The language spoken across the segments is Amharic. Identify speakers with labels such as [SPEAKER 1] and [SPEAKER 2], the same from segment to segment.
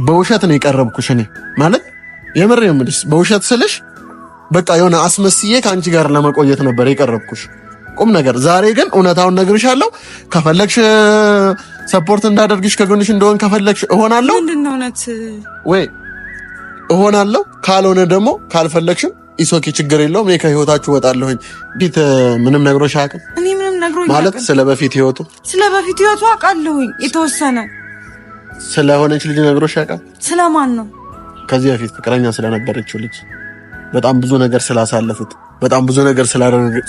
[SPEAKER 1] በውሸት ነው የቀረብኩሽ እኔ ማለት የምር የምልሽ በውሸት ስልሽ በቃ የሆነ አስመስዬ ካንቺ ጋር ለመቆየት ነበር የቀረብኩሽ ቁም ነገር ዛሬ ግን እውነታውን ነግርሻለሁ ከፈለግሽ ሰፖርት እንዳደርግሽ ከጎንሽ እንደሆን ከፈለግሽ እሆናለሁ
[SPEAKER 2] ምንድነው ነት
[SPEAKER 1] ወይ እሆናለሁ ካልሆነ ደግሞ ካልፈለግሽም ኢሶኪ ችግር የለውም ከህይወታችሁ ወጣለሁኝ ቢት ምንም ነግሮሽ አያውቅም
[SPEAKER 2] እኔ ምንም ነግሮኝ
[SPEAKER 1] ማለት ስለበፊት ህይወቱ አውቃለሁኝ
[SPEAKER 2] የተወሰነ
[SPEAKER 1] ስለሆነች ልጅ ነግሮሽ ያውቃል
[SPEAKER 2] ስለማን ነው
[SPEAKER 1] ከዚህ በፊት ፍቅረኛ ስለነበረችው ልጅ በጣም ብዙ ነገር ስላሳለፉት በጣም ብዙ ነገር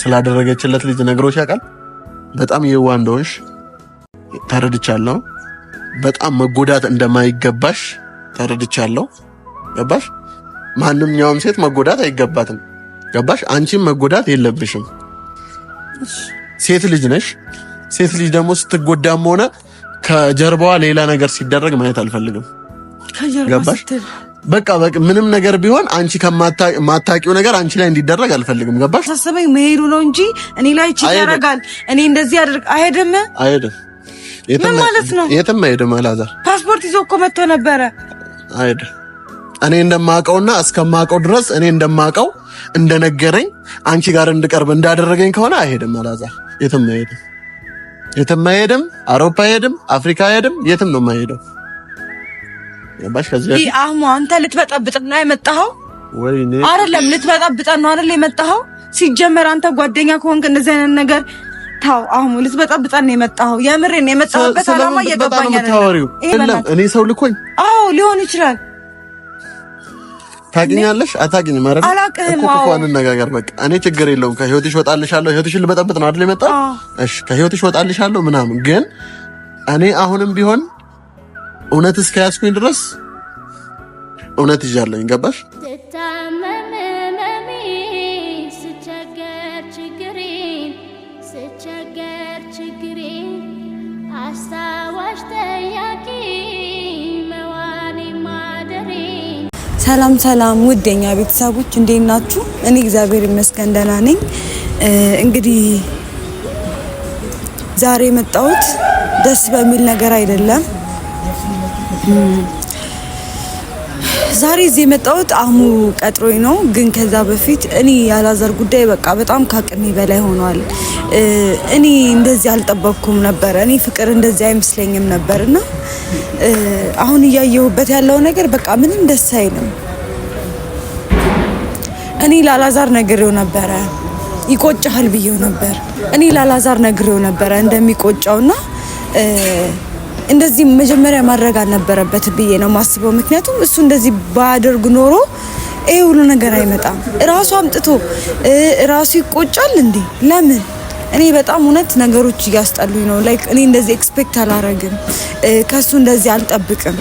[SPEAKER 1] ስላደረገችለት ልጅ ነግሮሽ ያውቃል በጣም የዋህ እንደሆንሽ ተረድቻለሁ በጣም መጎዳት እንደማይገባሽ ተረድቻለሁ ገባሽ ማንኛውም ሴት መጎዳት አይገባትም ገባሽ አንቺም መጎዳት የለብሽም ሴት ልጅ ነሽ ሴት ልጅ ደግሞ ስትጎዳም ሆነ ከጀርባዋ ሌላ ነገር ሲደረግ ማየት አልፈልግም ገባሽ በቃ ምንም ነገር ቢሆን አንቺ ከማታቂው ነገር አንቺ ላይ እንዲደረግ አልፈልግም ገባሽ
[SPEAKER 2] ተሰበኝ መሄዱ ነው እንጂ እኔ ላይ ቺ ያረጋል እኔ እንደዚህ አድርግ አይሄድም ምን ማለት ነው
[SPEAKER 1] የትም አይሄድም አላዛር
[SPEAKER 2] ፓስፖርት ይዞ እኮ መጥቶ ነበረ
[SPEAKER 1] አይሄድም እኔ እንደማውቀውና እስከማውቀው ድረስ እኔ እንደማውቀው እንደነገረኝ አንቺ ጋር እንድቀርብ እንዳደረገኝ ከሆነ አይሄድም አላዛር የትም አይሄድም አውሮፓ አይሄድም አፍሪካ አይሄድም የትም ነው የማይሄደው ያባሽ ከዚህ
[SPEAKER 2] አህሙ አንተ ልትበጠብጥ ነው የመጣኸው
[SPEAKER 1] ወይኔ
[SPEAKER 2] አይደለም ልትበጠብጥ ነው አይደል የመጣኸው ሲጀመር አንተ ጓደኛ ከሆንክ እንደዚህ አይነት ነገር ታው አህሙ ልትበጠብጥ ነው የመጣኸው የምሬን የመጣሁበት አላማ እየገባኝ
[SPEAKER 1] አይደለም እኔ ሰው ልኮኝ
[SPEAKER 2] አዎ ሊሆን ይችላል
[SPEAKER 1] ታገኛለሽ አታገኝም ማለት
[SPEAKER 2] አላቀህም
[SPEAKER 1] እኮ እንነጋገር በቃ እኔ ችግር የለውም ከህይወትሽ ወጣልሻለሁ ህይወትሽን ልበጠብጥ ነው አይደል የመጣው እሺ ከህይወትሽ ወጣልሻለሁ ምናምን ግን እኔ አሁንም ቢሆን እውነት እስከያዝኩኝ ድረስ እውነት ይዣለሁኝ ገባሽ
[SPEAKER 2] ሰላም ሰላም ውደኛ ቤተሰቦች እንዴት ናችሁ እኔ እግዚአብሔር ይመስገን ደህና ነኝ እንግዲህ ዛሬ መጣሁት ደስ በሚል ነገር አይደለም ዛሬ እዚህ መጣሁት አህሙ ቀጥሮኝ ነው ግን ከዛ በፊት እኔ ያላዛር ጉዳይ በቃ በጣም ካቅሜ በላይ ሆኗል እኔ እንደዚህ አልጠበቅኩም ነበር እኔ ፍቅር እንደዚህ አይመስለኝም ነበርና አሁን እያየሁበት ያለው ነገር በቃ ምንም ደስ አይልም እኔ ላላዛር ነግሬው ነበር ይቆጫል ብዬው ነበር እኔ ላላዛር ነግሬው ነበር እንደሚቆጫውና እንደዚህ መጀመሪያ ማድረግ አልነበረበት ብዬ ነው ማስበው ምክንያቱም እሱ እንደዚህ ባያደርግ ኖሮ ይሄ ሁሉ ነገር አይመጣም ራሱ አምጥቶ ራሱ ይቆጫል እንዴ ለምን እኔ በጣም እውነት ነገሮች ያስጠሉኝ ነው ላይክ እኔ እንደዚህ ኤክስፔክት አላረግም ከሱ እንደዚህ አልጠብቅም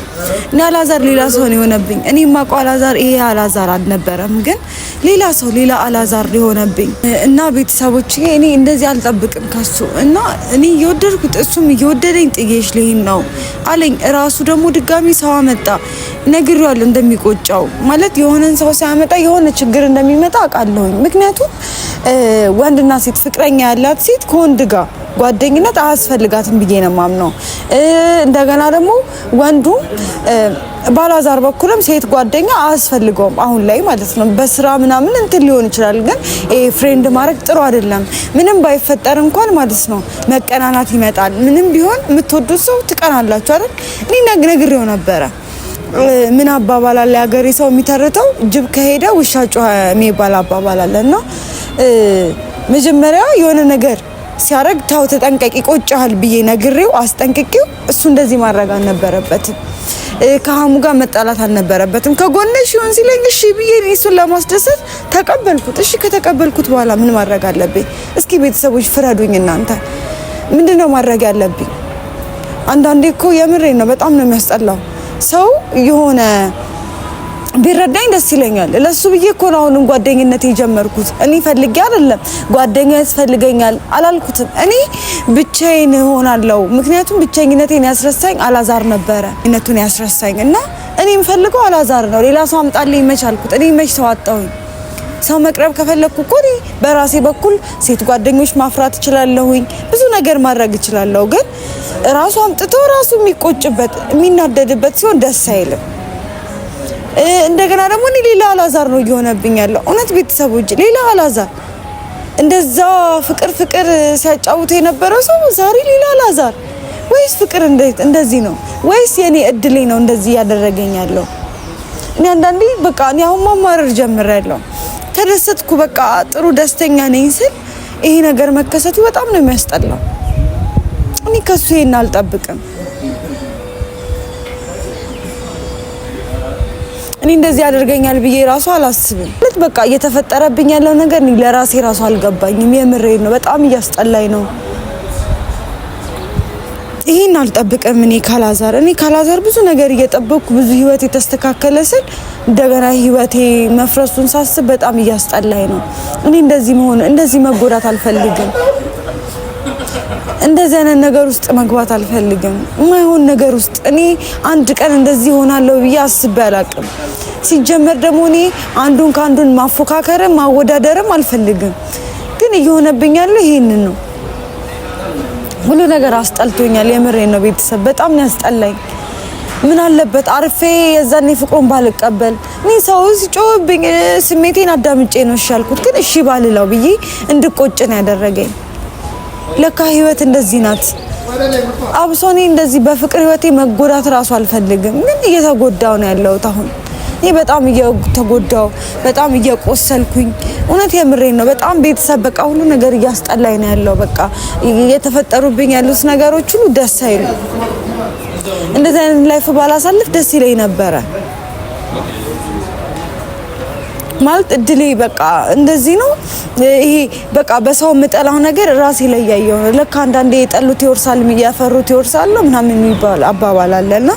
[SPEAKER 2] እና አላዛር ሌላ ሰው ነው የሆነብኝ እኔ ማቋ አላዛር ይሄ አላዛር አልነበረም ግን ሌላ ሰው ሌላ አላዛር ሊሆነብኝ እና ቤተሰቦች እኔ እንደዚህ አልጠብቅም ከሱ እና እኔ እየወደድኩት እሱም እየወደደኝ ጥዬሽ ልሄድ ነው አለኝ ራሱ ደግሞ ድጋሚ ሰው አመጣ ነግሬዋለሁ እንደሚቆጫው ማለት የሆነን ሰው ሲያመጣ የሆነ ችግር እንደሚመጣ አውቃለሁኝ ምክንያቱም ወንድና ሴት ፍቅረኛ ያላት ሴት ከወንድ ጋር ጓደኝነት አያስፈልጋትም ብዬ ነው ማምነው እንደገና ደግሞ ወንዱ ባላዛር በኩልም ሴት ጓደኛ አያስፈልገውም አሁን ላይ ማለት ነው በስራ ምናምን እንትን ሊሆን ይችላል ግን ፍሬንድ ማድረግ ጥሩ አይደለም ምንም ባይፈጠር እንኳን ማለት ነው መቀናናት ይመጣል ምንም ቢሆን የምትወዱት ሰው ትቀናላችሁ አይደል እኔ ነግሬው ነበረ ምን አባባል አለ ያገሬ ሰው የሚተርተው ጅብ ከሄደ ውሻ ጮኸ የሚባል አባባል አለና መጀመሪያ የሆነ ነገር ሲያረግ ታው ተጠንቀቂ ቆጫል ብዬ ነግሬው አስጠንቅቄው እሱ እንደዚህ ማድረግ አልነበረበትም ከአህሙ ጋር መጣላት አልነበረበትም ከጎንሽ ይሁን ሲለኝ እሺ ብዬ እሱን ለማስደሰት ተቀበልኩት እሺ ከተቀበልኩት በኋላ ምን ማድረግ አለብኝ እስኪ ቤተሰቦች ፍረዱኝ እናንተ ምንድነው ማድረግ ያለብኝ አንዳንዴ እኮ የምሬን ነው በጣም ነው የሚያስጠላው ሰው የሆነ ቢረዳኝ ደስ ይለኛል ለሱ ብዬ እኮ ነው አሁን ጓደኝነት የጀመርኩት እኔ ፈልጌ አይደለም ጓደኛ ያስፈልገኛል አላልኩትም እኔ ብቻዬን ሆናለሁ ምክንያቱም ብቻኝነቴን ያስረሳኝ አላዛር ነበረ እነቱን ያስረሳኝ እና እኔ የምፈልገው አላዛር ነው ሌላ ሰው አምጣልኝ መቻልኩት እኔ መች ተዋጣሁኝ ሰው መቅረብ ከፈለኩ እኮ በራሴ በኩል ሴት ጓደኞች ማፍራት እችላለሁኝ፣ ብዙ ነገር ማድረግ እችላለሁ። ግን ራሱ አምጥቶ ራሱ የሚቆጭበት የሚናደድበት ሲሆን ደስ አይልም። እንደገና ደግሞ እኔ ሌላ አላዛር ነው እየሆነብኝ ያለው። እውነት ቤተሰቦች ሌላ አላዛር እንደዛ ፍቅር ሲያጫውት የነበረው ሰው ዛሬ ሌላ አላዛር። ወይስ ፍቅር እንደዚህ ነው? ወይስ የኔ እድሌ ነው እንደዚህ ያደረገኝ ያለው? እኔ አንዳንዴ በቃ እኔ አሁን ማማረር ጀምሬያለሁ። ተደሰትኩ በቃ ጥሩ ደስተኛ ነኝ ስል ይሄ ነገር መከሰቱ በጣም ነው የሚያስጠላው። እኔ ከሱ ይሄን አልጠብቅም። እኔ እንደዚህ ያደርገኛል ብዬ ራሱ አላስብም። በቃ እየተፈጠረብኝ ያለው ነገር እኔ ለራሴ ራሱ አልገባኝም። የምሬን ነው። በጣም እያስጠላኝ ነው። ይሄን አልጠብቅም እኔ ካላዛር ብዙ ነገር እየጠበቅኩ ብዙ ህይወት የተስተካከለ ስል እንደገና ህይወቴ መፍረሱን ሳስብ በጣም እያስጠላኝ ነው። እኔ እንደዚህ መጎዳት አልፈልግም። እንደዚህ አይነት ነገር ውስጥ መግባት አልፈልግም። የማይሆን ነገር ውስጥ እኔ አንድ ቀን እንደዚህ ሆናለሁ ብዬ አስቤ አላቅም። ሲጀመር ደግሞ እኔ አንዱን ከአንዱን ማፎካከርም ማወዳደርም አልፈልግም። ግን እየሆነብኝ ያለው ይሄንን ነው። ሁሉ ነገር አስጠልቶኛል። የምሬን ነው ቤተሰብ፣ በጣም ነው ያስጠላኝ። ምን አለበት አርፌ የዛኔ ፍቅሩን ባልቀበል። እኔ ሰው ሲጮህብኝ ስሜቴን አዳምጬ ነው ያልኩት። ግን እሺ ባልለው ብዬ እንድቆጭ ነው ያደረገኝ። ለካ ህይወት እንደዚህ ናት። አብሶ እኔ እንደዚህ በፍቅር ህይወቴ መጎዳት ራሱ አልፈልግም። ግን እየተጎዳው ነው ያለሁት አሁን። እኔ በጣም እየተጎዳው በጣም እየቆሰልኩኝ፣ እውነት የምሬን ነው። በጣም ቤተሰብ በቃ ሁሉ ነገር እያስጠላኝ ነው ያለው። በቃ እየተፈጠሩብኝ ያሉት ነገሮች ሁሉ ደስ አይሉ። እንደዚህ አይነት ላይፍ ባላሳልፍ ደስ ይለኝ ነበረ ማለት እድሌ በቃ እንደዚህ ነው። ይሄ በቃ በሰው የምጠላው ነገር ራሴ ላይ ያየው ነው። ለካ አንዳንዴ የጠሉት ይወርሳል፣ ያፈሩት ይወርሳል ምናምን የሚባል አባባል አለና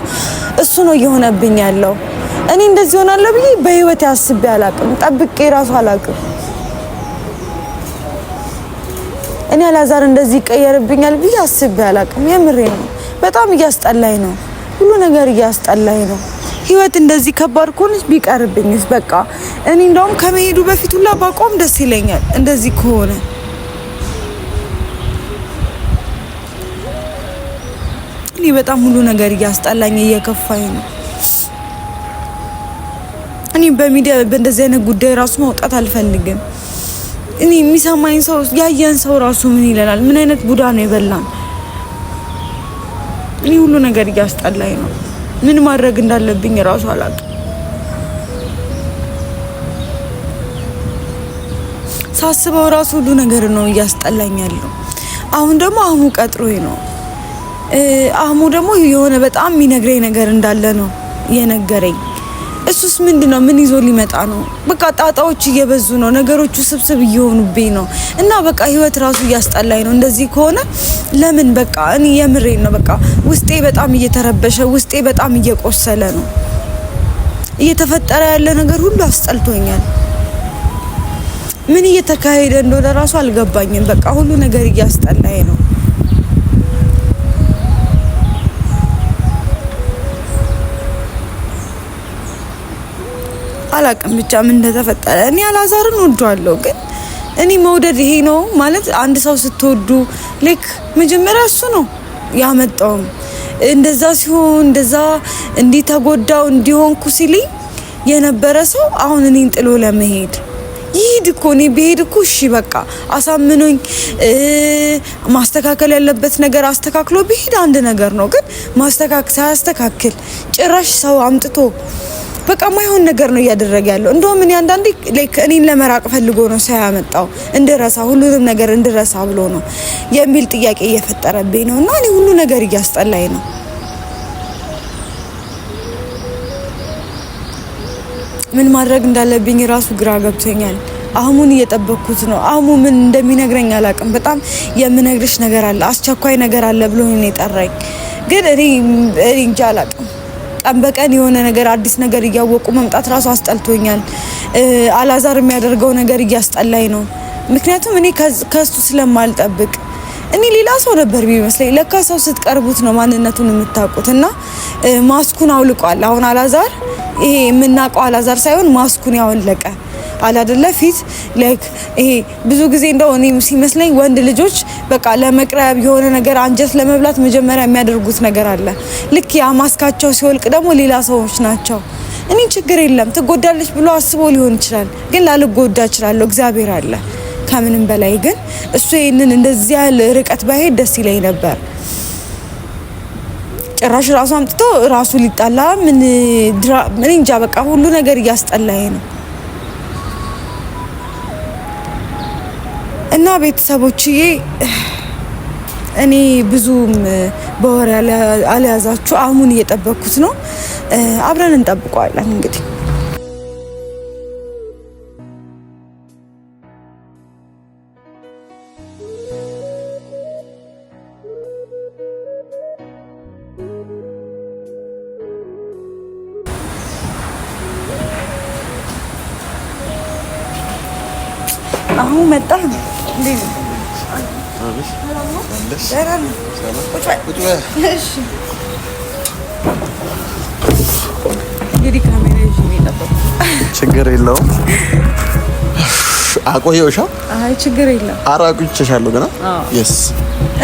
[SPEAKER 2] እሱ ነው እየሆነብኝ ያለው። እኔ እንደዚህ ሆናለሁ ብዬ በህይወት አስቤ አላቅም። ጠብቄ ራሱ አላቅም። እኔ አላዛር እንደዚህ ይቀየርብኛል ብዬ አስቤ አላቅም። የምሬ ነው። በጣም እያስጠላኝ ነው። ሁሉ ነገር እያስጠላኝ ነው። ህይወት እንደዚህ ከባድ ከሆነች ቢቀርብኝስ በቃ እኔ እንደውም ከመሄዱ በፊት ሁላ ባቆም ደስ ይለኛል። እንደዚህ ከሆነ እኔ በጣም ሁሉ ነገር እያስጠላኝ እየከፋኝ ነው። እኔ በሚዲያ በእንደዚህ አይነት ጉዳይ ራሱ መውጣት አልፈልግም። እኔ የሚሰማኝ ሰው ያየን ሰው ራሱ ምን ይለናል? ምን አይነት ቡዳ ነው የበላን? እኔ ሁሉ ነገር እያስጠላኝ ነው። ምን ማድረግ እንዳለብኝ ራሱ አላውቅም። ሳስበው ራሱ ሁሉ ነገር ነው እያስጠላኝ ያለው። አሁን ደግሞ አህሙ ቀጥሮኝ ነው። አህሙ ደግሞ የሆነ በጣም የሚነግረኝ ነገር እንዳለ ነው የነገረኝ። እሱስ ምንድነው? ምን ይዞ ሊመጣ ነው? በቃ ጣጣዎች እየበዙ ነው፣ ነገሮቹ ስብስብ እየሆኑብኝ ነው እና በቃ ህይወት ራሱ እያስጠላኝ ነው። እንደዚህ ከሆነ ለምን በቃ እኔ የምሬን ነው። በቃ ውስጤ በጣም እየተረበሸ፣ ውስጤ በጣም እየቆሰለ ነው። እየተፈጠረ ያለ ነገር ሁሉ አስጠልቶኛል። ምን እየተካሄደ እንደሆነ ራሱ አልገባኝም። በቃ ሁሉ ነገር እያስጠላኝ ነው። አላቅም ብቻ ምን እንደተፈጠረ። እኔ አላዛርን ወዷለሁ፣ ግን እኔ መውደድ ይሄ ነው ማለት አንድ ሰው ስትወዱ ልክ መጀመሪያ እሱ ነው ያመጣውም እንደዛ ሲሆን እንደዛ እንዲህ ተጎዳው እንዲሆንኩ ሲልኝ የነበረ ሰው አሁን እኔን ጥሎ ለመሄድ ይሄድ እኮ እኔ ብሄድ እኮ እሺ በቃ አሳምኖኝ ማስተካከል ያለበት ነገር አስተካክሎ ብሄድ አንድ ነገር ነው። ግን ሳያስተካክል ጭራሽ ሰው አምጥቶ በቃ ማይሆን ነገር ነው እያደረገ ያለው። እንደውም እኔ አንዳንዴ ላይክ እኔን ለመራቅ ፈልጎ ነው ሳያመጣው እንድረሳ ሁሉንም ነገር እንድረሳ ብሎ ነው የሚል ጥያቄ እየፈጠረብኝ ነው። እና እኔ ሁሉ ነገር እያስጠላኝ ነው። ምን ማድረግ እንዳለብኝ ራሱ ግራ ገብቶኛል። አህሙን እየጠበቅኩት ነው። አህሙ ምን እንደሚነግረኝ አላውቅም። በጣም የምነግርሽ ነገር አለ፣ አስቸኳይ ነገር አለ ብሎ ነው የጠራኝ። ግን እኔ እንጃ አላውቅም። ቀን በቀን የሆነ ነገር አዲስ ነገር እያወቁ መምጣት ራሱ አስጠልቶኛል። አላዛር የሚያደርገው ነገር እያስጠላኝ ነው። ምክንያቱም እኔ ከሱ ስለማልጠብቅ እኔ ሌላ ሰው ነበር ቢመስለኝ። ለካ ሰው ስትቀርቡት ነው ማንነቱን የምታውቁት። እና ማስኩን አውልቋል። አሁን አላዛር ይሄ የምናውቀው አላዛር ሳይሆን ማስኩን ያወለቀ አለ አይደለ ፊት ላይክ ይሄ ብዙ ጊዜ እንደው እኔም ሲመስለኝ ወንድ ልጆች በቃ ለመቅረብ የሆነ ነገር አንጀት ለመብላት መጀመሪያ የሚያደርጉት ነገር አለ። ልክ ያ ማስካቸው ሲወልቅ ደግሞ ሌላ ሰዎች ናቸው። እኔ ችግር የለም ትጎዳለች ብሎ አስቦ ሊሆን ይችላል፣ ግን ላልጎዳ እችላለሁ። እግዚአብሔር አለ። ከምንም በላይ ግን እሱ ይሄንን እንደዚህ ያለ ርቀት ባይሄድ ደስ ይለኝ ነበር። ጭራሽ ራሱ አምጥቶ ራሱ ሊጣላ ምን እንጃ በቃ ሁሉ ነገር እያስጠላኝ ነው። እና ቤተሰቦችዬ እኔ ብዙም በወሬ አልያዛችሁ፣ አሁን እየጠበኩት ነው። አብረን እንጠብቀዋለን እንግዲህ አሁን መጣ እንዴ? አብሽ ሰላም እሺ እንግዲህ ካሜራ ይዤ ነው።
[SPEAKER 1] ችግር የለውም። አቆየውሻ?
[SPEAKER 2] አይ ችግር የለም።
[SPEAKER 1] አራቁችሻለሁ ገና የስ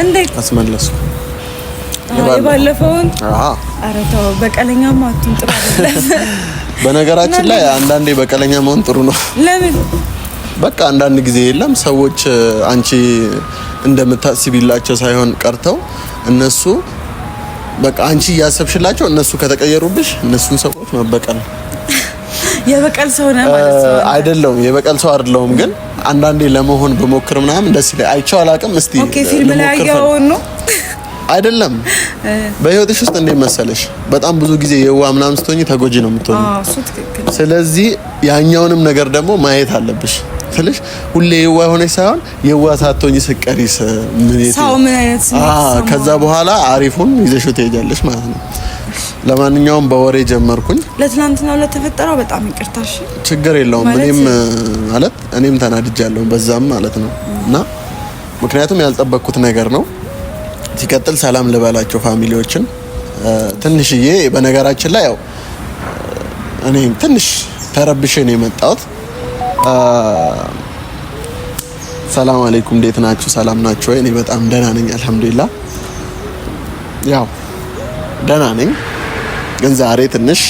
[SPEAKER 2] እንዴት
[SPEAKER 1] አስመለስኩ
[SPEAKER 2] የባለፈውን? ኧረ ተው በቀለኛማ አትንጥራ አይደለም።
[SPEAKER 1] በነገራችን ላይ አንዳንዴ በቀለኛ መሆን ጥሩ ነው።
[SPEAKER 2] ለምን?
[SPEAKER 1] በቃ አንዳንድ ጊዜ የለም ሰዎች አንቺ እንደምታስቢላቸው ሳይሆን ቀርተው እነሱ በቃ አንቺ እያሰብሽላቸው እነሱ ከተቀየሩብሽ እነሱን ሰዎች መበቀል
[SPEAKER 2] የበቀል ሰው ነው ማለት ነው።
[SPEAKER 1] አይደለም የበቀል ሰው አይደለም፣ ግን አንዳንዴ ለመሆን በሞክር ምናምን ደስ ይላል። አይቼው አላውቅም። እስቲ
[SPEAKER 2] ኦኬ ፊልም ላይ ያየውን ነው
[SPEAKER 1] አይደለም። በህይወትሽ ውስጥ እንዴት መሰለሽ በጣም ብዙ ጊዜ የዋ ምናምን ስትሆኚ ተጎጂ ነው የምትሆኚ።
[SPEAKER 2] እሱ ትክክል።
[SPEAKER 1] ስለዚህ ያኛውንም ነገር ደግሞ ማየት አለብሽ። ስለሽ ሁሌ የዋ ሆነሽ ሳይሆን የዋ ሳትሆኚ ስቀሪስ ምን
[SPEAKER 2] አይነት ስሜት
[SPEAKER 1] ከዛ በኋላ አሪፉን ይዘሽው ትሄጃለሽ ማለት ነው። ለማንኛውም በወሬ ጀመርኩኝ።
[SPEAKER 2] ለትናንትናው ለተፈጠረው በጣም ይቅርታሽ። ችግር
[SPEAKER 1] የለውም። እኔም ተናድጃለሁ በዛም ማለት ነው። እና ምክንያቱም ያልጠበቅኩት ነገር ነው። ሲቀጥል ሰላም ልበላቸው ፋሚሊዎችን ትንሽዬ። በነገራችን ላይ ያው እኔ ትንሽ ተረብሼ ነው የመጣሁት። ሰላም አለይኩም፣ እንዴት ናችሁ? ሰላም ናችሁ ወይ? እኔ በጣም ደህና ነኝ አልሐምዱሊላህ። ያው ደህና ነኝ፣ ግን ዛሬ ትንሽ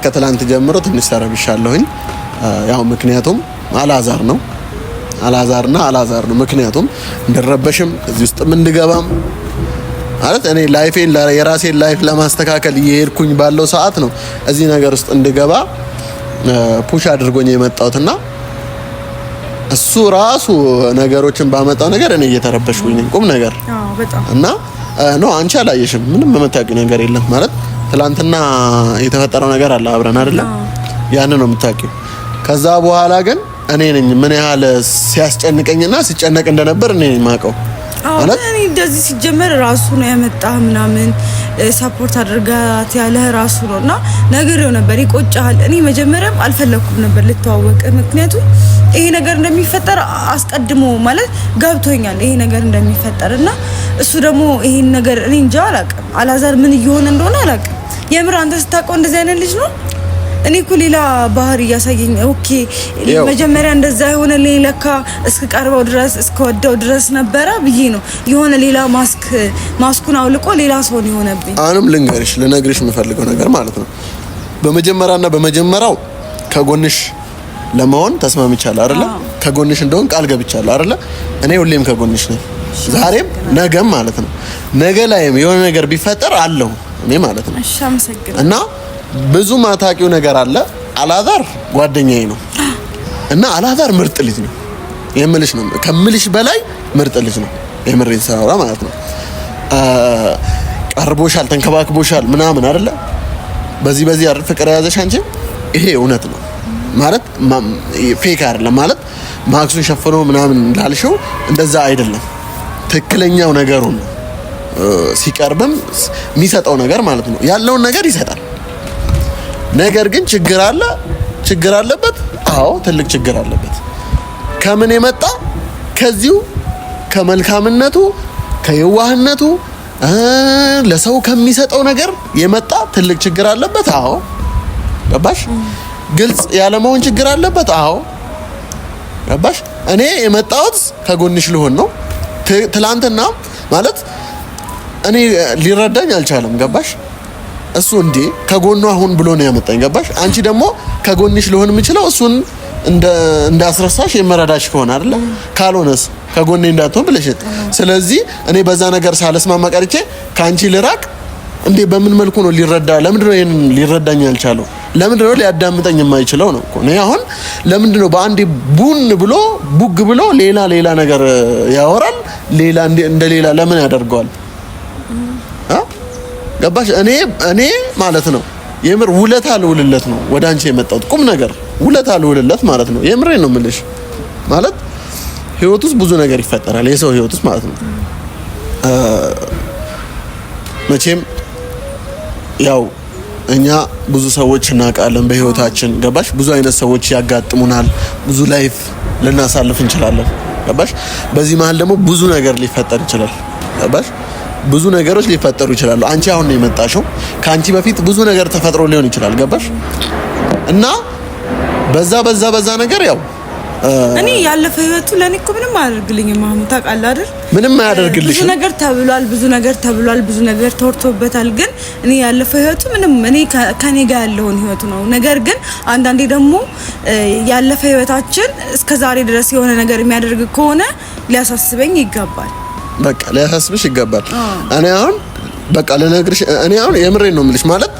[SPEAKER 1] ከትላንት ጀምሮ ትንሽ ተረብሻለሁኝ። ያው ምክንያቱም አላዛር ነው ምክንያቱም እንድረበሽም እዚህ ውስጥ እንድገባም ማለት እኔ ላይፌን የራሴን ላይፍ ለማስተካከል እየሄድኩኝ ባለው ሰዓት ነው እዚህ ነገር ውስጥ እንድገባ ፑሽ አድርጎኝ የመጣውትና እሱ ራሱ ነገሮችን ባመጣው ነገር እኔ እየተረበሽኩኝ ነኝ። ቁም ነገር
[SPEAKER 2] በጣም
[SPEAKER 1] እና ነው። አንቺ አላየሽም፣ ምንም የምታውቂው ነገር የለም ማለት ትላንትና የተፈጠረው ነገር አለ አብረን አይደለም፣ ያን ነው የምታውቂው። ከዛ በኋላ ግን እኔ ነኝ ምን ያህል ሲያስጨንቀኝና ሲጨነቅ እንደነበር እኔ ነኝ የማውቀው።
[SPEAKER 2] ማለት እኔ እንደዚህ ሲጀመር ራሱ ነው ያመጣ ምናምን ሰፖርት አድርጋት ያለ ራሱ ነውና ነገርው ነበር ይቆጫል። እኔ መጀመሪያም አልፈለኩም ነበር ልተዋወቅ፣ ምክንያቱም ይሄ ነገር እንደሚፈጠር አስቀድሞ ማለት ገብቶኛል ይሄ ነገር እንደሚፈጠርና እሱ ደግሞ ይሄን ነገር እኔ እንጃ አላውቅም። አላዛር ምን እየሆነ እንደሆነ አላውቅም። የምር አንተ ስታውቀው እንደዚህ አይነት ልጅ ነው? እኔ እኮ ሌላ ባህሪ እያሳየኝ ኦኬ መጀመሪያ እንደዛ የሆነ ለካ እስከቀርበው ድረስ እስከወደው ድረስ ነበረ ብዬ ነው የሆነ ሌላ ማስኩን አውልቆ ሌላ ሰው ነው የሆነብኝ።
[SPEAKER 1] አሁንም ልነግርሽ የምፈልገው ነገር ማለት ነው በመጀመሪያው ከጎንሽ ለመሆን ተስማምቻለሁ አይደለ? ከጎንሽ እንደሆን ቃል ገብቻለሁ አይደለ? እኔ ሁሌም ከጎንሽ ነኝ፣ ዛሬም ነገም ማለት ነው። ነገ ላይም የሆነ ነገር ቢፈጠር አለው እኔ ማለት ነው።
[SPEAKER 2] እሺ አመሰግናለሁ።
[SPEAKER 1] እና ብዙ ማታቂው ነገር አለ። አላዛር ጓደኛዬ ነው እና አላዛር ምርጥ ልጅ ነው የምልሽ ነው፣ ከምልሽ በላይ ምርጥ ልጅ ነው። የምሬን ሳወራ ማለት ነው። ቀርቦሻል፣ ተንከባክቦሻል ምናምን አይደለ? በዚህ አይደል ፍቅር ያዘሽ አንቺ። ይሄ እውነት ነው ማለት ፌክ አይደለም ማለት ማክሱን ሸፍኖ ምናምን ላልሽው እንደዛ አይደለም። ትክክለኛው ነገሩን ሲቀርብም የሚሰጠው ነገር ማለት ነው ያለውን ነገር ይሰጣል። ነገር ግን ችግር አለበት። አዎ ትልቅ ችግር አለበት። ከምን የመጣ ከዚሁ ከመልካምነቱ ከየዋህነቱ ለሰው ከሚሰጠው ነገር የመጣ ትልቅ ችግር አለበት። አዎ ገባሽ? ግልጽ ያለመሆን ችግር አለበት። አዎ ገባሽ? እኔ የመጣሁት ከጎንሽ ልሆን ነው። ትላንትና ማለት እኔ ሊረዳኝ አልቻለም። ገባሽ? እሱ እንዴ ከጎኑ አሁን ብሎ ነው ያመጣኝ። ገባሽ? አንቺ ደግሞ ከጎንሽ ልሆን የምችለው እሱን እንዳስረሳሽ የመረዳሽ ከሆነ አይደለ? ካልሆነስ ከጎኔ እንዳትሆን ብለሽ። ስለዚህ እኔ በዛ ነገር ሳልስማማ ቀርቼ ካንቺ ልራቅ እንዴ? በምን መልኩ ነው ሊረዳ? ለምንድነው ይሄን ሊረዳኝ ያልቻለው? ለምንድነው ሊያዳምጠኝ የማይችለው ነው እኮ። እኔ አሁን ለምንድነው በአንዴ ቡን ብሎ ቡግ ብሎ ሌላ ነገር ያወራል? ሌላ እንደ ሌላ ለምን ያደርገዋል? ገባሽ? እኔ ማለት ነው የምር ውለታ ልውልለት ነው ወደ አንቺ የመጣሁት። ቁም ነገር ውለታ ልውልለት ማለት ነው። የምሬን ነው የምልሽ። ማለት ህይወት ውስጥ ብዙ ነገር ይፈጠራል፣ የሰው ህይወት ውስጥ ማለት ነው። መቼም ያው እኛ ብዙ ሰዎች እናውቃለን በህይወታችን። ገባሽ? ብዙ አይነት ሰዎች ያጋጥሙናል። ብዙ ላይፍ ልናሳልፍ እንችላለን። ገባሽ? በዚህ መሀል ደግሞ ብዙ ነገር ሊፈጠር ይችላል። ገባሽ? ብዙ ነገሮች ሊፈጠሩ ይችላሉ። አንቺ አሁን ነው የመጣሽው። ከአንቺ በፊት ብዙ ነገር ተፈጥሮ ሊሆን ይችላል። ገባሽ? እና በዛ ነገር ያው
[SPEAKER 2] እኔ ያለፈ ህይወቱ ለኔ እኮ ምንም አያደርግልኝም። አሁን ታውቃለህ አይደል?
[SPEAKER 1] ምንም አያደርግልሽ።
[SPEAKER 2] ብዙ ነገር ተብሏል፣ ብዙ ነገር ተወርቶበታል። ግን እኔ ያለፈ ህይወቱ ምንም እኔ ከኔ ጋር ያለውን ህይወቱ ነው። ነገር ግን አንዳንዴ ደግሞ ያለፈ ህይወታችን እስከዛሬ ድረስ የሆነ ነገር የሚያደርግ ከሆነ ሊያሳስበኝ ይገባል።
[SPEAKER 1] በቃ ሊያሳስብሽ ይገባል። እኔ አሁን በቃ ለነግርሽ እኔ አሁን የምሬን ነው የምልሽ። ማለት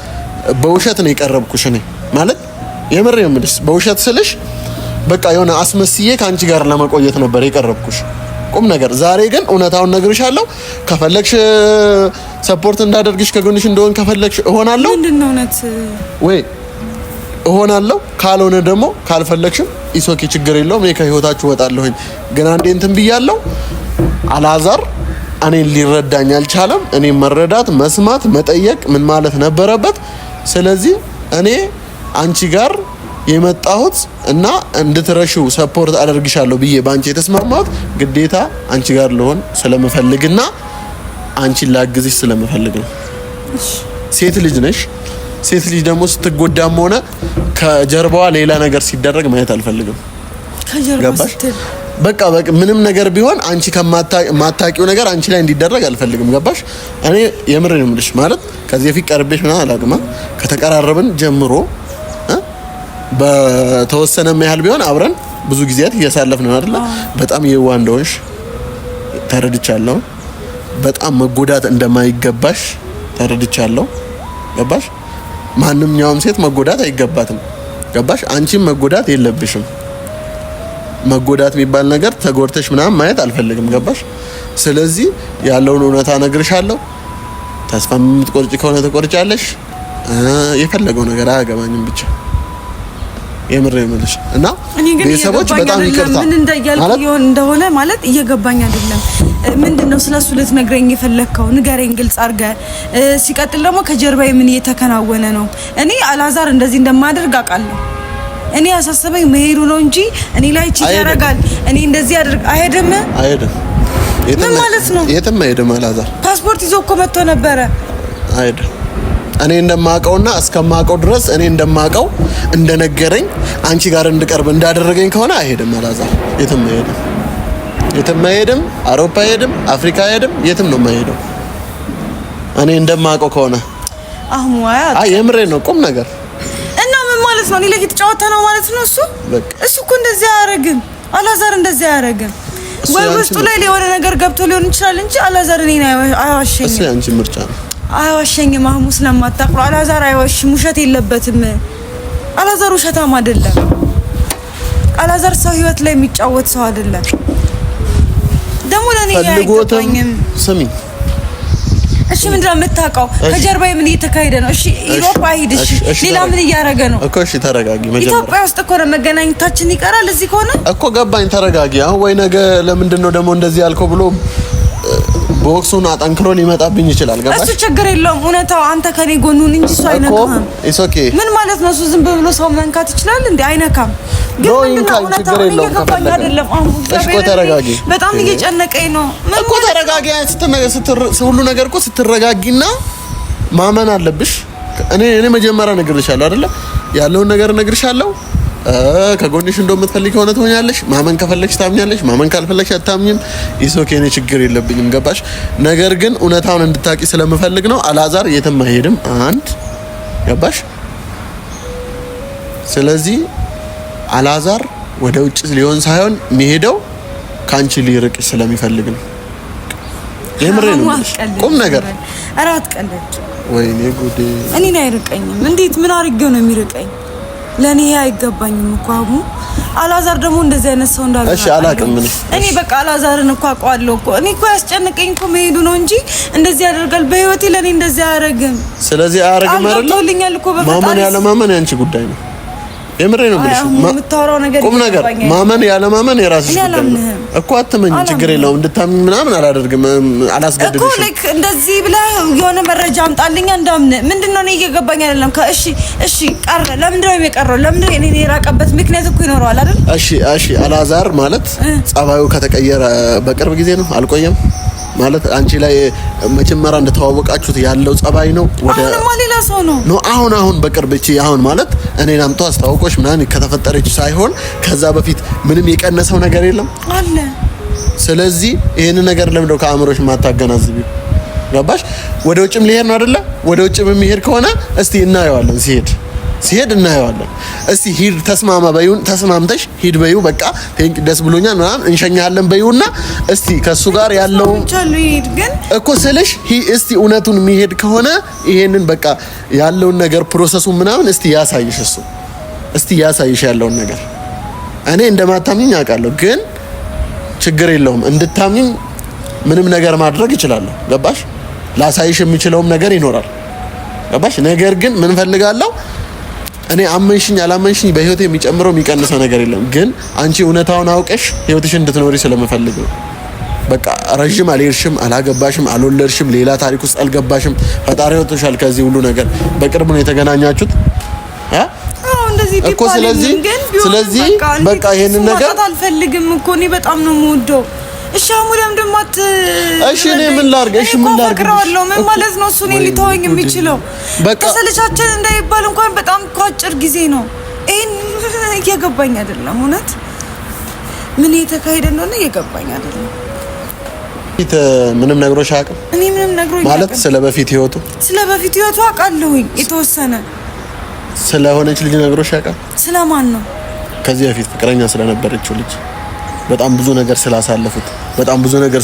[SPEAKER 1] በውሸት ነው የቀረብኩሽ። እኔ ማለት የምሬን ነው የምልሽ። በውሸት ስልሽ በቃ የሆነ አስመስዬ ከአንቺ ጋር ለመቆየት ነበር የቀረብኩሽ። ቁም ነገር። ዛሬ ግን እውነታውን ነግርሻለሁ። ከፈለግሽ ሰፖርት እንዳደርግሽ ከጎንሽ እንደሆን ከፈለግሽ እሆናለሁ።
[SPEAKER 2] ምንድነው እውነት
[SPEAKER 1] ወይ እሆናለሁ። ካልሆነ ደግሞ ካልፈለግሽም ኢሶኪ ችግር የለውም። እኔ ከህይወታችሁ ወጣለሁኝ። ግን አንዴ እንትን ብያለሁ። አላዛር እኔን ሊረዳኝ አልቻለም። እኔ መረዳት፣ መስማት፣ መጠየቅ ምን ማለት ነበረበት። ስለዚህ እኔ አንቺ ጋር የመጣሁት እና እንድትረሺው ሰፖርት አደርግሻለሁ ብዬ ባንቺ የተስማማሁት ግዴታ አንቺ ጋር ልሆን ስለምፈልግና አንቺን ላግዝሽ ስለምፈልግ ነው። ሴት ልጅ ነሽ። ሴት ልጅ ደግሞ ስትጎዳም ሆነ ከጀርባዋ ሌላ ነገር ሲደረግ ማየት አልፈልግም። ገባሽ? በቃ ምንም ነገር ቢሆን አንቺ ከማታውቂው ነገር አንቺ ላይ እንዲደረግ አልፈልግም። ገባሽ? እኔ የምር ነው የምልሽ። ማለት ከዚህ በፊት ቀርቤሽ ምናምን አላውቅም። ከተቀራረብን ጀምሮ በተወሰነ ያህል ቢሆን አብረን ብዙ ጊዜያት እያሳለፍን ነው አይደል? በጣም የዋህ እንደሆንሽ ተረድቻለሁ። በጣም መጎዳት እንደማይገባሽ ተረድቻለሁ። ገባሽ? ማንኛውም ሴት መጎዳት አይገባትም። ገባሽ? አንቺም መጎዳት የለብሽም። መጎዳት የሚባል ነገር ተጎድተሽ ምናምን ማየት አልፈልግም። ገባሽ? ስለዚህ ያለውን እውነታ ነግርሻለሁ። ተስፋ የምትቆርጪ ከሆነ ትቆርጫለሽ። የፈለገው ነገር አያገባኝም ብቻ የምር የምልሽ እና ቤተሰቦች በጣም ይቅርታ
[SPEAKER 2] ምን እንደሆነ ማለት እየገባኝ አይደለም። ምንድነው ስለሱ ልትነግረኝ የፈለከው? ንገረኝ ግልጽ አድርገህ። ሲቀጥል ደግሞ ከጀርባዬ ምን እየተከናወነ ነው? እኔ አላዛር እንደዚህ እንደማደርግ አውቃለሁ። እኔ ያሳሰበኝ መሄዱ ነው እንጂ እኔ ላይ እቺ ያረጋል እኔ እንደዚህ አድርግ አይሄድም። ምን ማለት ነው?
[SPEAKER 1] የትም አይሄድም። አላዛር
[SPEAKER 2] ፓስፖርት ይዞ እኮ መጥቶ ነበረ።
[SPEAKER 1] አይሄድም። እኔ እንደማውቀውና እስከማውቀው ድረስ እኔ እንደማውቀው እንደነገረኝ አንቺ ጋር እንድቀርብ እንዳደረገኝ ከሆነ አይሄድም። አላዛር የትም አይሄድም። የትም አይሄድም። አውሮፓ አይሄድም። አፍሪካ አይሄድም። የትም ነው የማይሄደው እኔ እንደማውቀው ከሆነ። አይ የምሬ ነው ቁም ነገር
[SPEAKER 2] እና ምን ማለት ነው? እኔ ላይ የተጫወተ ነው ማለት ነው። እሱ እኮ እንደዚህ አያረግም። አላዛር እንደዚህ አያረግም። ወይ ውስጡ ላይ የሆነ ነገር ገብቶ ሊሆን ይችላል እንጂ አላዛር እኔን አይዋሸኝም።
[SPEAKER 1] እሱ ያንቺ ምርጫ ነው።
[SPEAKER 2] አይዋሸኝም። አህሙ ስለማታውቅ አላዛር አይዋሽም። ውሸት የለበትም። አላዛር ውሸታም አይደለም። አላዛር ሰው ህይወት ላይ የሚጫወት ሰው አይደለም። ደግሞ ለኔ አይገባኝም።
[SPEAKER 1] ስሚ
[SPEAKER 2] እሺ ምንድነው የምታውቀው? ከጀርባዬ ምን እየተካሄደ ነው? እሺ ኢሮፓ ሂድ። እሺ ሌላ ምን እያደረገ ነው
[SPEAKER 1] እኮ? እሺ ተረጋጊ። መጀመሪያ
[SPEAKER 2] ኢትዮጵያ ውስጥ እኮ ነው መገናኘታችን ይቀራል። እዚህ ከሆነ
[SPEAKER 1] እኮ ገባኝ። ተረጋጊ። አሁን ወይ ነገ ለምንድነው ደግሞ እንደዚህ ያልከው ብሎ ቦክሱን አጠንክሮ ሊመጣብኝ ይችላል። ገባሽ?
[SPEAKER 2] እሱ ችግር የለውም። እውነታው አንተ ከኔ ጎኑን እንጂ እሱ አይነካም።
[SPEAKER 1] ኢትስ ኦኬ።
[SPEAKER 2] ምን ማለት ነው? እሱ ዝም ብሎ ሰው መንካት ይችላል እንዴ? አይነካም። ግን ምንድነው እውነታው? እየገባኝ አይደለም።
[SPEAKER 1] እኮ ተረጋጊ።
[SPEAKER 2] በጣም እየጨነቀኝ ነው
[SPEAKER 1] እኮ ተረጋጊ። ሁሉ ነገር እኮ ስትረጋጊና ማመን አለብሽ። እኔ መጀመሪያ ነግሬሻለሁ አይደለ? ያለውን ነገር ነግሬሻለሁ። ከጎንሽ እንደምትፈልጊ ሆነ ትሆኛለሽ። ማመን ከፈለግሽ ታምኛለሽ፣ ማመን ካልፈለግሽ አታምኝም። ይሶኬ እኔ ችግር የለብኝም ገባሽ? ነገር ግን እውነታውን እንድታቂ ስለምፈልግ ነው። አላዛር የትም አይሄድም። አንድ ገባሽ? ስለዚህ አላዛር ወደ ውጭ ሊሆን ሳይሆን የሚሄደው ካንቺ ሊርቅሽ ስለሚፈልግ ነው። የምሬ ነው። ቁም ነገር
[SPEAKER 2] አራት ቀለድ
[SPEAKER 1] ወይኔ ጉዴ!
[SPEAKER 2] እኔን አይርቀኝም። እንዴት ምን አድርጌው ነው የሚርቀኝ? ለኔ አይገባኝም እኮ አቡ። አላዛር ደግሞ እንደዚህ አይነት ሰው እንዳለ
[SPEAKER 1] እሺ፣ አላውቅም
[SPEAKER 2] እኔ በቃ አላዛርን እኮ አውቀዋለሁ እኮ። እኔ እኮ ያስጨነቀኝ እኮ መሄዱ ነው እንጂ እንደዚህ ያደርጋል በህይወቴ ለኔ እንደዚህ አያረግም።
[SPEAKER 1] ስለዚህ አያረግም አይደል? ማመን ያለ ማመን ያንቺ ጉዳይ ነው። የምሬ ነው ብለሽ
[SPEAKER 2] የምታወራው ነገር
[SPEAKER 1] ቁም ነገር ማመን ያለ ማመን የራስሽ ጉዳይ ነው እኮ። አትመኝ፣ ችግር የለውም። እንድታምኝ ምናምን አላደርግም፣ አላስገድድሽም
[SPEAKER 2] እኮ። ልክ እንደዚህ ብለህ የሆነ መረጃ አምጣልኛ እንዳምን ምንድነው ነው እየገባኝ አይደለም። እሺ ቀረ። ለምንድነው የቀረው? ለምንድነው እኔ የራቀበት ምክንያት እኮ ይኖረዋል አይደል?
[SPEAKER 1] እሺ አላዛር ማለት ጸባዩ ከተቀየረ በቅርብ ጊዜ ነው፣ አልቆየም ማለት አንቺ ላይ መጀመሪያ እንደተዋወቃችሁት ያለው ጸባይ ነው።
[SPEAKER 2] አሁንማ ሌላ ሰው ነው።
[SPEAKER 1] አሁን በቅርብ እቺ አሁን ማለት እኔን አምጥቶ አስተዋውቆሽ ምናምን ከተፈጠረች ሳይሆን ከዛ በፊት ምንም የቀነሰው ነገር የለም
[SPEAKER 2] አለ።
[SPEAKER 1] ስለዚህ ይሄን ነገር ለምንድነው ከአእምሮሽ ማታገናዝቢው? ገባሽ? ወደ ውጭም ሊሄድ ነው አይደለ? ወደ ውጭም የሚሄድ ከሆነ እስቲ እናየዋለን። ሲሄድ እናየዋለን። እስቲ ሂድ ተስማማ በይውን፣ ተስማምተሽ ሂድ በይው። በቃ ደስ ብሎኛል ምናምን እንሸኛለን በይውና እስቲ ከሱ ጋር ያለው እኮ ስልሽ እስቲ እውነቱን የሚሄድ ከሆነ ይሄንን በቃ ያለውን ነገር ፕሮሰሱን ምናምን እስቲ ያሳይሽ፣ እሱ እስቲ ያሳይሽ ያለውን ነገር። እኔ እንደማታምኝ አውቃለሁ፣ ግን ችግር የለውም። እንድታምኝ ምንም ነገር ማድረግ እችላለሁ። ገባሽ? ላሳይሽ የሚችለውም ነገር ይኖራል። ገባሽ? ነገር ግን ምን ፈልጋለሁ እኔ አመንሽኝ አላመንሽኝ በህይወቴ የሚጨምረው የሚቀንሰው ነገር የለም። ግን አንቺ እውነታውን አውቀሽ ህይወትሽን እንድትኖሪ ስለምፈልግ ነው። በቃ ረጅም አልሄድሽም፣ አላገባሽም፣ አልወለድሽም፣ ሌላ ታሪክ ውስጥ አልገባሽም። ፈጣሪ ወጥቶሻል ከዚህ ሁሉ ነገር። በቅርብ ነው የተገናኛችሁት እኮ። ስለዚህ በቃ ይሄንን ነገር
[SPEAKER 2] አልፈልግም እኮ እኔ በጣም ነው የምወደው። እሺ አሙለም ደማት
[SPEAKER 1] እሺ እኔ ምን ላድርግ? ምን
[SPEAKER 2] ማለት ነው? እሱ እኔን ሊተወኝ የሚችለው ከሰለቻችን እንዳይባል እንኳን በጣም አጭር ጊዜ ነው። ይሄን እየገባኝ አይደለም። እውነት ምን እየተካሄደ እንደሆነ እየገባኝ አይደለም።
[SPEAKER 1] ምንም ነግሮሽ አያውቅም?
[SPEAKER 2] እኔ ምንም ነግሮኝ
[SPEAKER 1] ማለት ስለ በፊት ህይወቱ
[SPEAKER 2] አውቃለሁኝ የተወሰነ።
[SPEAKER 1] ስለሆነች ልጅ ነግሮሽ ያውቃል?
[SPEAKER 2] ስለማን ነው?
[SPEAKER 1] ከዚህ በፊት ፍቅረኛ ስለነበረችው ልጅ በጣም ብዙ ነገር ስላሳለፉት በጣም ብዙ ነገር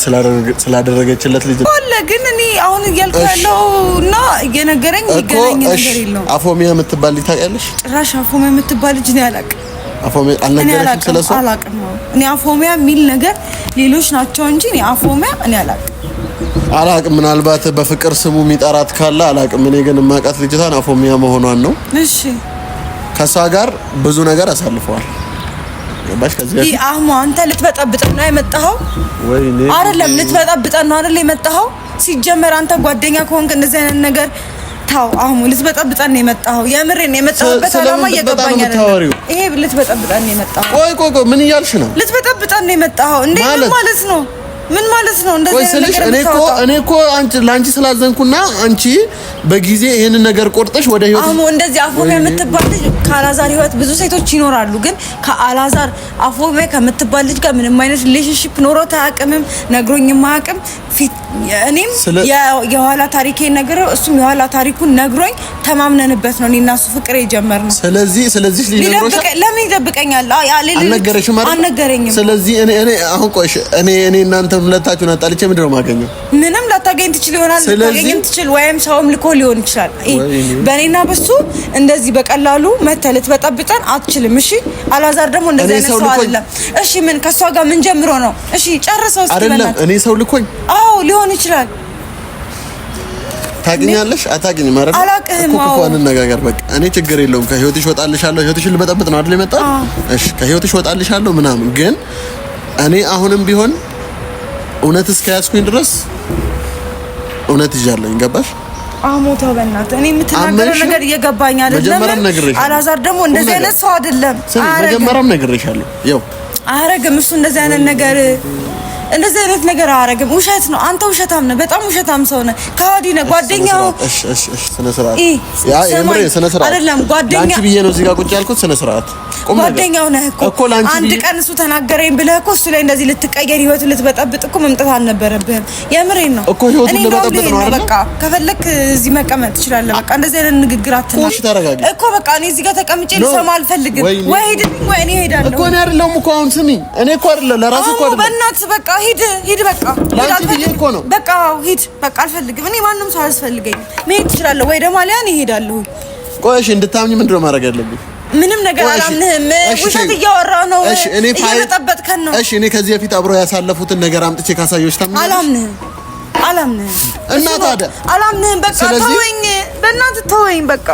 [SPEAKER 1] ስላደረገችለት ልጅ
[SPEAKER 2] አለ። ግን እኔ አሁን እያልኩ ያለውና እየነገረኝ የሚገናኝ ነገር የለውም።
[SPEAKER 1] አፎሚያ የምትባል ልጅ ታውቂያለሽ?
[SPEAKER 2] ጭራሽ አፎሚያ የምትባል ልጅ ነው ያላውቅም።
[SPEAKER 1] አፎሚያ አልነገረሽም? ስለሱ
[SPEAKER 2] አላውቅም ነው እኔ አፎሚያ የሚል ነገር ሌሎች ናቸው እንጂ እኔ አፎሚያ እኔ አላውቅም። ምናልባት በፍቅር ስሙ የሚጠራት ካለ አላውቅም። እኔ ግን የማውቃት ልጅቷን አፎሚያ መሆኗን ነው። እሺ
[SPEAKER 1] ከሷ ጋር ብዙ ነገር አሳልፈዋል። ገባሽ? ከዚህ
[SPEAKER 2] ይሄ አህሙ አንተ ልትበጠብጠን ነው የመጣኸው?
[SPEAKER 1] ወይኔ
[SPEAKER 2] አይደለም፣ ልትበጠብጠን ነው አይደል የመጣኸው? ሲጀመር አንተ ጓደኛ ከሆንክ እንደዚህ አይነት ነገር ታው። አህሙ ልትበጠብጠን ነው የመጣኸው? የምሬን ነው የመጣሁበት ዓላማ እየገባኝ አይደለም። ይሄ ልትበጠብጠን ነው የመጣኸው?
[SPEAKER 1] ቆይ ምን እያልሽ ነው?
[SPEAKER 2] ልትበጠብጠን ነው የመጣኸው? እንዴ ማለት ነው? ምን ማለት ነው? እንደዚህ ነገር
[SPEAKER 1] እኔ እኮ ላንቺ ስላዘንኩና አንቺ በጊዜ ይሄንን ነገር ቆርጠሽ ወደ ህይወት
[SPEAKER 2] አሁን እንደዚህ አፎሚያ የምትባል ልጅ ከአላዛር ህይወት ብዙ ሴቶች ይኖራሉ። ግን ከአላዛር አፎሚያ ከምትባል ልጅ ጋር ምንም አይነት ሪሌሽንሺፕ ኖሮት አያውቅም፣ ነግሮኝም አያውቅም። እኔም የኋላ ታሪኬን ነግሬው እሱም የኋላ ታሪኩን ነግሮኝ ተማምነንበት ነው እኔና እሱ ፍቅር የጀመርነው።
[SPEAKER 1] ስለዚህ
[SPEAKER 2] ለምን ይደብቀኛል? አልነገረኝም።
[SPEAKER 1] ስለዚህ እኔ አሁን ቆይሽ እኔ እናንተ ሁለታችሁን አጣልቼ ምንድን ነው የማገኘው?
[SPEAKER 2] ምንም ላታገኝ ትችል ይሆናል፣ ልታገኝም ትችል ወይም ሰውም ልኮ ሊሆን ይችላል። በእኔና በሱ እንደዚህ በቀላሉ መተህ ልትበጠብጠን አትችልም። እሺ አላዛር ደግሞ እንደዚህ አይነት ሰው አይደለም። እሺ ምን ከሷ ጋር ምን ጀምሮ ነው? እሺ ጨርሰው እስኪ
[SPEAKER 1] አይደለም እኔ ሰው ልኮኝ
[SPEAKER 2] አዎ ሊሆን ይችላል።
[SPEAKER 1] ታገኛለሽ አታገኝም ማለት ነው።
[SPEAKER 2] አላውቅህም።
[SPEAKER 1] አዎ እንነጋገር በቃ። እኔ ችግር የለውም ከህይወትሽ ወጣልሻለሁ። ህይወትሽን ልበጠብጥ ነው አይደል የመጣው? እሺ ከህይወትሽ ወጣልሻለሁ ምናምን። ግን እኔ አሁንም ቢሆን እውነት እስከያዝኩኝ ድረስ እውነት ይዣለሁ። ገባሽ?
[SPEAKER 2] አሞታው በእናትህ እኔ የምትናገረው ነገር እየገባኝ አይደለም። አላዛር ደግሞ እንደዚህ አይነት ሰው አይደለም።
[SPEAKER 1] መጀመሪያም ነግሬሻለሁ። ያው
[SPEAKER 2] አረግም እሱ እንደዚህ አይነት ነገር እንደዚህ አይነት ነገር አያረግም። ውሸት ነው። አንተ ውሸታም ነህ፣ በጣም ውሸታም ሰው ነህ። ከሃዲ ነህ። ጓደኛው
[SPEAKER 1] እሺ ስነ ስርዓት ያ የምሬ ስነ ስርዓት
[SPEAKER 2] አይደለም። ጓደኛ
[SPEAKER 1] ላንቺ ብዬ ነው እዚህ ጋር ቁጭ ያልኩት። ስነ ስርዓት
[SPEAKER 2] ጓደኛው ነህ እኮ አንድ ቀን እሱ ተናገረኝ ብለህ እኮ እሱ ላይ እንደዚህ ልትቀየር ህይወቱን ልትበጠብጥ እኮ መምጣት አልነበረብህም። የምሬን ነው
[SPEAKER 1] እኮ ህይወቱን ልትበጠብጥ ነው አይደል?
[SPEAKER 2] በቃ ከፈለክ እዚህ መቀመጥ ትችላለህ። በቃ እንደዚህ አይነት ንግግር አትናገር
[SPEAKER 1] እሺ ተረጋጊ
[SPEAKER 2] እኮ በቃ እኔ እዚህ ጋር ተቀምጬ ልሰማ አልፈልግም። ወይ ሂድልኝ ወይ እኔ እሄዳለሁ
[SPEAKER 1] እኮ። እኔ አይደለም እኮ አሁን ስሚ፣ እኔ እኮ አይደለም ለራስህ እኮ አይደለም።
[SPEAKER 2] በእናትህ በቃ ሂድ በቃ
[SPEAKER 1] ላንቺ ብዬ እኮ ነው።
[SPEAKER 2] በቃ ሂድ በቃ አልፈልግም። እኔ ማንም ሰው አያስፈልገኝም። መሄድ ትችላለህ ወይ ደግሞ አሊያን እሄዳለሁ።
[SPEAKER 1] ቆይ እሺ እንድታምኝ ምንድነው ማድረግ ያለብኝ?
[SPEAKER 2] ምንም ነገር አላምንህም። ውሸት እያወራህ ነው።
[SPEAKER 1] እሺ እኔ
[SPEAKER 2] እየበጠበጥከን ነው።
[SPEAKER 1] እሺ እኔ ከዚህ በፊት አብሮ ያሳለፉትን ነገር አምጥቼ ካሳየሁሽ ታምኛለሽ?
[SPEAKER 2] አላምንህም
[SPEAKER 1] እና ታዲያ
[SPEAKER 2] አላምንህም። በቃ ተወኝ፣ በእናትህ ተወኝ በቃ።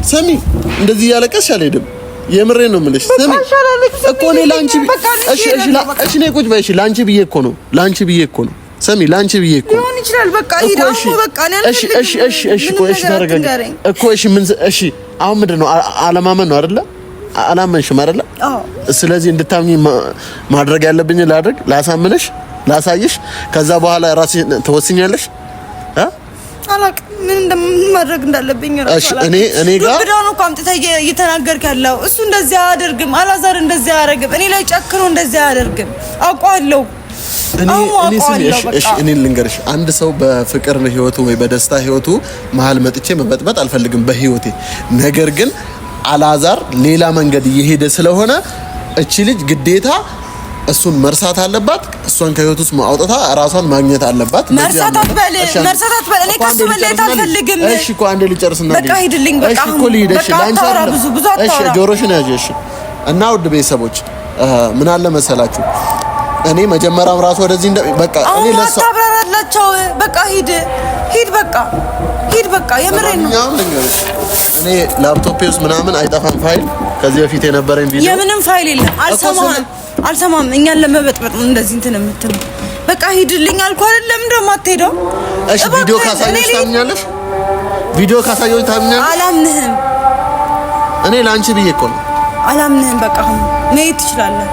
[SPEAKER 1] ስሚ እንደዚህ እያለቀስሽ አልሄድም። የምሬን ነው የምልሽ። ስሚ እኮ እኔ ላንቺ እሺ እኔ ቁጭ በይ። እሺ ላንቺ ብዬ እኮ ነው። ስሚ ላንቺ ብዬ እኮ
[SPEAKER 2] ሊሆን ይችላል። በቃ ሂዳው በቃ እኔ
[SPEAKER 1] እሺ ቆይ ተረጋጊ እኮ እሺ አሁን ምንድነው አለማመን ነው አይደለ? አላመንሽም አይደለ? አዎ። ስለዚህ እንድታምኚ ማድረግ ያለብኝ ላድርግ፣ ላሳምንሽ፣ ላሳይሽ። ከዛ በኋላ ራስሽ ተወስኛለሽ።
[SPEAKER 2] አላውቅም ምን እንደማድረግ እንዳለብኝ ራሱ
[SPEAKER 1] አላውቅም። እኔ ጋር
[SPEAKER 2] ብዳኑ አምጥተህ እየተናገርክ ያለው እሱ እንደዚህ አያደርግም። አላዛር እንደዚህ አያደርግም። እኔ ላይ ጨክሮ እንደዚህ አያደርግም። አውቀዋለሁ።
[SPEAKER 1] እኔ ልንገርሽ፣ አንድ ሰው በፍቅር ህይወቱ ወይ በደስታ ህይወቱ መሀል መጥቼ መበጥበጥ አልፈልግም በህይወቴ። ነገር ግን አላዛር ሌላ መንገድ እየሄደ ስለሆነ እቺ ልጅ ግዴታ እሱን መርሳት አለባት። እሷን ከህይወት ውስጥ ማውጣታ ራሷን ማግኘት አለባት።
[SPEAKER 2] መርሳት አትበል። እኔ ከሱ መለየት አልፈልግም።
[SPEAKER 1] እሺ እኮ አንዴ ልጨርስና
[SPEAKER 2] በቃ ሂድልኝ። በቃ
[SPEAKER 1] እሺ እኮ ልሂድ። እሺ ላንቺ
[SPEAKER 2] ብዙ አታውራ።
[SPEAKER 1] እሺ ጆሮሽን ያዥ። እሺ እና ውድ ቤተሰቦች ምን አለ መሰላችሁ፣ እኔ መጀመሪያም ራሱ ወደዚህ በቃ እኔ ለሷ
[SPEAKER 2] ታብራራላችሁ። በቃ ሂድ በቃ የምሬን ነው።
[SPEAKER 1] እኔ ላፕቶፕ ውስጥ ምናምን አይጠፋም ፋይል፣ ከዚህ በፊት የነበረኝ ቪዲዮ
[SPEAKER 2] የምንም ፋይል የለም። አልሰማም። እኛን ለመበጥበጥ ነው እንደዚህ እንትን የምትለው። በቃ ሂድልኝ አልኩህ አይደል? ለምን ደግሞ አትሄደው?
[SPEAKER 1] እሺ ቪዲዮ ካሳየሽ ታምኛለሽ?
[SPEAKER 2] አላምንህም።
[SPEAKER 1] እኔ ላንቺ ብዬ እኮ ነው።
[SPEAKER 2] አላምንህም። በቃ አሁን መሄድ ትችላለህ።